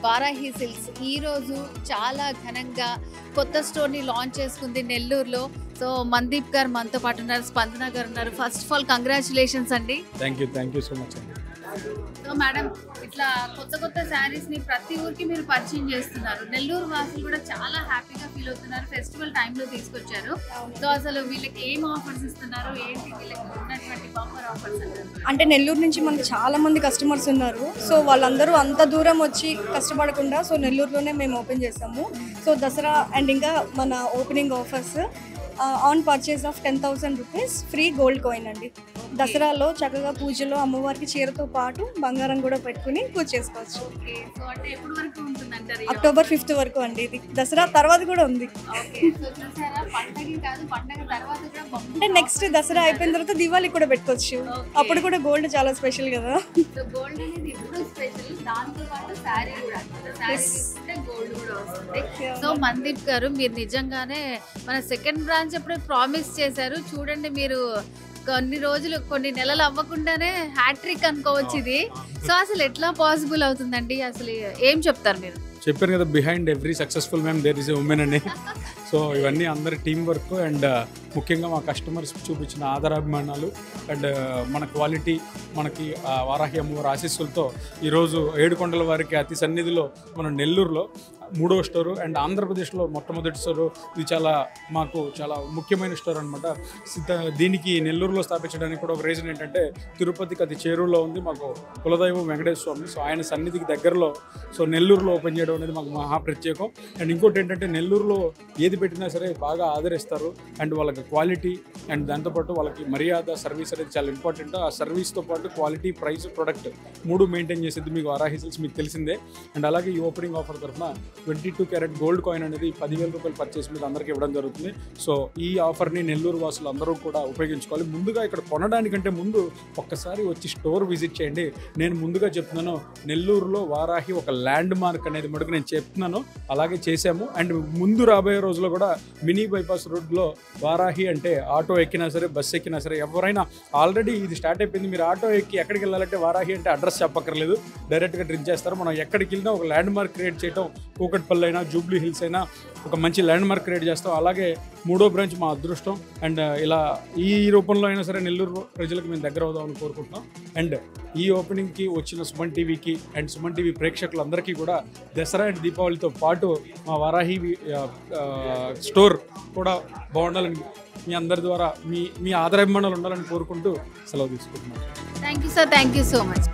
Varahi silks ఈరోజు చాలా ఘనంగా కొత్త స్టోర్ని లాంచ్ చేసుకుంది నెల్లూరులో. సో మందీప్ గారు మనతో పాటు ఉన్నారు, స్పందన గారు ఉన్నారు. ఫస్ట్ ఆఫ్ ఆల్ కంగ్రాచులేషన్స్ అండి. థ్యాంక్ యూ సో మచ్ అండి. సో మేడం, ఇట్లా కొత్త శారీస్ని ప్రతి ఊరికి మీరు పరిచయం చేస్తున్నారు. నెల్లూరు వాసులు కూడా చాలా హ్యాపీగా ఫీల్ అవుతున్నారు. ఫెస్టివల్ టైంలో తీసుకొచ్చారు. సో అసలు వీళ్ళకి ఏం ఆఫర్స్ ఇస్తున్నారు, ఏంటి వీళ్ళకి ఉన్నటువంటి బంపర్ ఆఫర్స్ అంటే నెల్లూరు నుంచి మనకి చాలా మంది కస్టమర్స్ ఉన్నారు. సో వాళ్ళందరూ అంత దూరం వచ్చి కష్టపడకుండా సో నెల్లూరులోనే మేము ఓపెన్ చేసాము. సో దసరా అండ్ ఇంకా మన opening offers on purchase of 10,000 rupees free gold coin అండి. దసరాలో చక్కగా పూజలో అమ్మవారికి చీరతో పాటు బంగారం కూడా పెట్టుకుని పూజ చేసుకోవచ్చు. అక్టోబర్ 5th వరకు అండి. ఇది దసరా తర్వాత కూడా ఉంది. అంటే నెక్స్ట్ దసరా అయిపోయిన తర్వాత దివాళీ కూడా పెట్టుకోవచ్చు. అప్పుడు కూడా గోల్డ్ చాలా స్పెషల్ కదా. సో మందీప్ గారు, మీరు నిజంగానే మన సెకండ్ బ్రాంచ్ అప్పుడు ప్రామిస్ చేశారు. చూడండి, మీరు కొన్ని రోజులు కొన్ని నెలలు అవ్వకుండానే హ్యాట్రిక్ అనుకోవచ్చు ఇది. సో అసలు ఎట్లా పాసిబుల్ అవుతుందండి? అసలు ఏం చెప్తారు మీరు? చెప్పారు కదా, behind every successful man there is a woman అని. సో ఇవన్నీ అందరి టీం వర్క్ అండ్ ముఖ్యంగా మా కస్టమర్స్ చూపించిన ఆదరాభిమానాలు అండ్ మన క్వాలిటీ, మనకి వారాహి అమ్మవారి ఆశీస్సులతో ఈరోజు ఏడుకొండల వారికి అతి సన్నిధిలో మన నెల్లూరులో 3వ స్టోరు అండ్ ఆంధ్రప్రదేశ్లో మొట్టమొదటి స్టోరు. ఇది మాకు చాలా ముఖ్యమైన స్టోర్ అనమాట. దీనికి నెల్లూరులో స్థాపించడానికి కూడా ఒక రీజన్ ఏంటంటే, తిరుపతికి అతి చేరువలో ఉంది మాకు కులదైవం వెంకటేశ్వర స్వామి. సో ఆయన సన్నిధికి దగ్గరలో సో నెల్లూరులో ఓపెన్ చేయడం అనేది మాకు మహా ప్రత్యేకం. అండ్ ఇంకోటి ఏంటంటే, నెల్లూరులో ఏది పెట్టినా సరే బాగా ఆదరిస్తారు. అండ్ వాళ్ళకి క్వాలిటీ అండ్ దాంతోపాటు వాళ్ళకి మర్యాద, సర్వీస్ అనేది చాలా ఇంపార్టెంట్. ఆ సర్వీస్తో పాటు క్వాలిటీ, ప్రైస్, ప్రొడక్ట్ 3 మెయింటైన్ చేసేది మీకు వారాహి సిల్క్స్, మీకు తెలిసిందే. అండ్ అలాగే ఈ ఓపెనింగ్ ఆఫర్ తరఫున 22 క్యారెట్ గోల్డ్ కాయిన్ అనేది 10,000 రూపాయలు పర్చేస్ మీద అందరికీ ఇవ్వడం జరుగుతుంది. సో ఈ ఆఫర్ని నెల్లూరు వాసులు అందరూ కూడా ఉపయోగించుకోవాలి. ముందుగా ఇక్కడ కొనడానికంటే ముందు ఒక్కసారి వచ్చి స్టోర్ విజిట్ చేయండి. నేను ముందుగా చెప్తున్నాను, నెల్లూరులో వారాహి ఒక ల్యాండ్ మార్క్ అనేది మటుకు నేను చెప్తున్నాను. అలాగే చేశాము. అండ్ ముందు రాబోయే రోజుల్లో కూడా మినీ బైపాస్ రోడ్లో వారాహి అంటే ఆటో ఎక్కినా సరే, బస్సు ఎక్కినా సరే, ఎవరైనా ఆల్రెడీ ఇది స్టార్ట్ అయిపోయింది. మీరు ఆటో ఎక్కి ఎక్కడికి వెళ్ళాలంటే వారాహి అంటే అడ్రస్ చెప్పక్కర్లేదు, డైరెక్ట్గా డ్రింక్ చేస్తారు. మనం ఎక్కడికి వెళ్ళినా ఒక ల్యాండ్ మార్క్ క్రియేట్ చేయడం, కూకట్పల్లి అయినా జూబ్లీ హిల్స్ అయినా ఒక మంచి ల్యాండ్ మార్క్ క్రియేట్ చేస్తాం. అలాగే 3వ బ్రాంచ్ మా అదృష్టం. అండ్ ఇలా ఈ రూపంలో అయినా సరే నెల్లూరు ప్రజలకు మేము దగ్గర అవుదామని కోరుకుంటున్నాం. అండ్ ఈ ఓపెనింగ్కి వచ్చిన సుమన్ టీవీకి అండ్ సుమన్ టీవీ ప్రేక్షకులందరికీ కూడా దసరా అండ్ దీపావళితో పాటు మా వారాహి స్టోర్ కూడా బాగుండాలని, మీ అందరి ద్వారా మీ ఆదరాభిమానాలు ఉండాలని కోరుకుంటూ సెలవు తీసుకుంటున్నాను. Thank you sir, thank you so much.